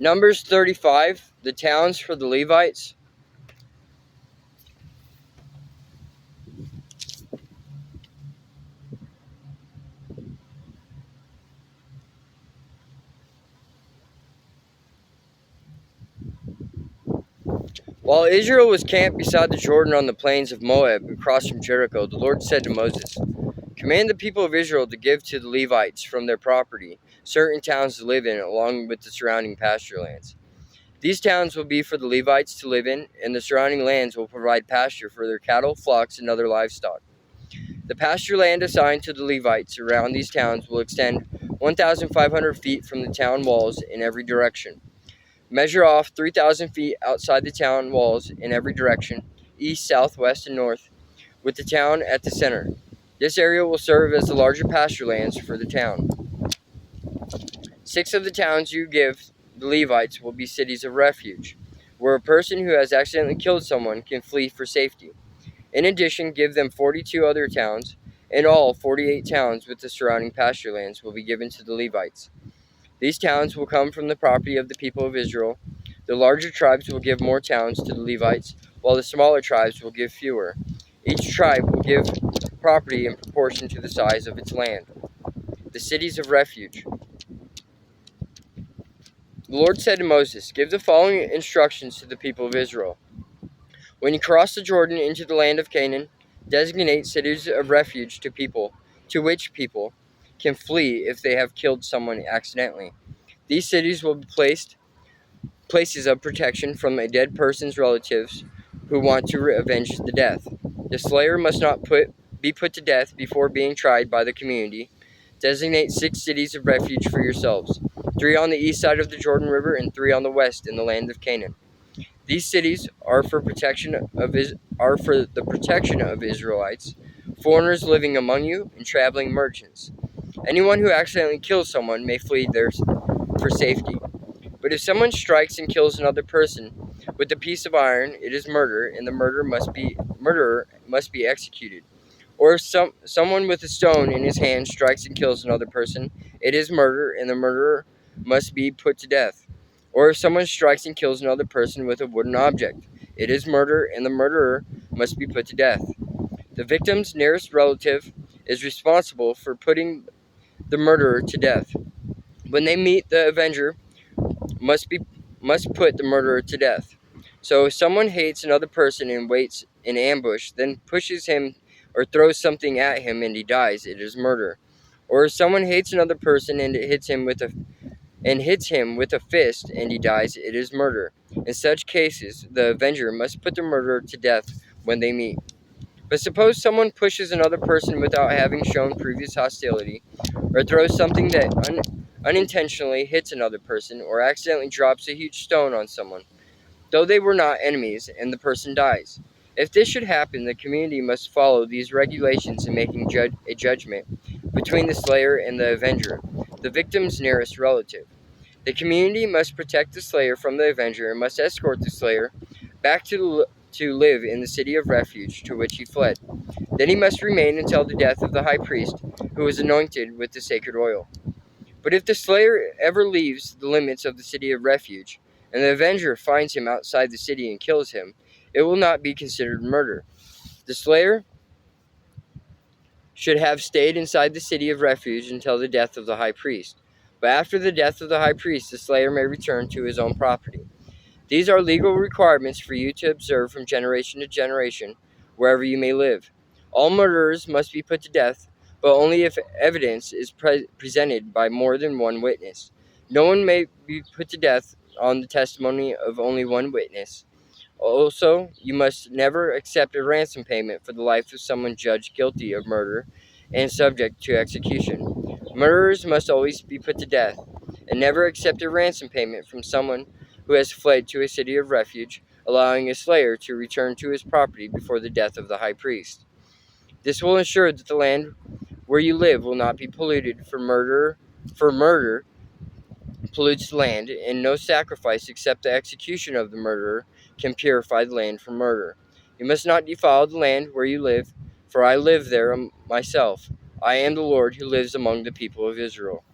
Numbers 35, the towns for the Levites. While Israel was camped beside the Jordan on the plains of Moab, across from Jericho, the Lord said to Moses, "Command the people of Israel to give to the Levites from their property certain towns to live in, along with the surrounding pasture lands. These towns will be for the Levites to live in, and the surrounding lands will provide pasture for their cattle, flocks, and other livestock. The pasture land assigned to the Levites around these towns will extend 1,500 feet from the town walls in every direction. Measure off 3,000 feet outside the town walls in every direction, east, south, west, and north, with the town at the center. This area will serve as the larger pasture lands for the town. 6 of the towns you give the Levites will be cities of refuge, where a person who has accidentally killed someone can flee for safety. In addition, give them 42 other towns. In all, 48 towns with the surrounding pasture lands will be given to the Levites. These towns will come from the property of the people of Israel. The larger tribes will give more towns to the Levites, while the smaller tribes will give fewer. Each tribe will give property in proportion to the size of its land. The cities of refuge. The Lord said to Moses, "Give the following instructions to the people of Israel. When you cross the Jordan into the land of Canaan, designate cities of refuge to which people can flee if they have killed someone accidentally. These cities will be places of protection from a dead person's relatives who want to avenge the death. The slayer must not be put to death before being tried by the community. Designate 6 cities of refuge for yourselves, 3 on the east side of the Jordan River and 3 on the west in the land of Canaan. These cities are for the protection of Israelites, foreigners living among you, and traveling merchants. Anyone who accidentally kills someone may flee there for safety. But if someone strikes and kills another person with a piece of iron, it is murder, and the murderer must be executed. Or if someone with a stone in his hand strikes and kills another person, it is murder, and the murderer must be put to death. Or if someone strikes and kills another person with a wooden object, it is murder, and the murderer must be put to death. The victim's nearest relative is responsible for putting the murderer to death. When they meet, the avenger must put the murderer to death. So if someone hates another person and waits in ambush, then pushes him or throws something at him and he dies, it is murder. Or if someone hates another person and hits him with a fist and he dies, it is murder. In such cases, the avenger must put the murderer to death when they meet. But suppose someone pushes another person without having shown previous hostility, or throws something that unintentionally hits another person, or accidentally drops a huge stone on someone, though they were not enemies, and the person dies. If this should happen, the community must follow these regulations in making a judgment between the slayer and the avenger, the victim's nearest relative. The community must protect the slayer from the avenger and must escort the slayer back to live in the city of refuge to which he fled. Then he must remain until the death of the high priest, who was anointed with the sacred oil. But if the slayer ever leaves the limits of the city of refuge, and the avenger finds him outside the city and kills him, it will not be considered murder. The slayer should have stayed inside the city of refuge until the death of the high priest. But after the death of the high priest, the slayer may return to his own property. These are legal requirements for you to observe from generation to generation, wherever you may live. All murderers must be put to death, but only if evidence is presented by more than one witness. No one may be put to death on the testimony of only one witness. Also, you must never accept a ransom payment for the life of someone judged guilty of murder and subject to execution. Murderers must always be put to death, and never accept a ransom payment from someone who has fled to a city of refuge, allowing a slayer to return to his property before the death of the high priest. This will ensure that the land where you live will not be polluted for murder pollutes the land, and no sacrifice except the execution of the murderer can purify the land from murder. You must not defile the land where you live, for I live there myself. I am the Lord who lives among the people of Israel."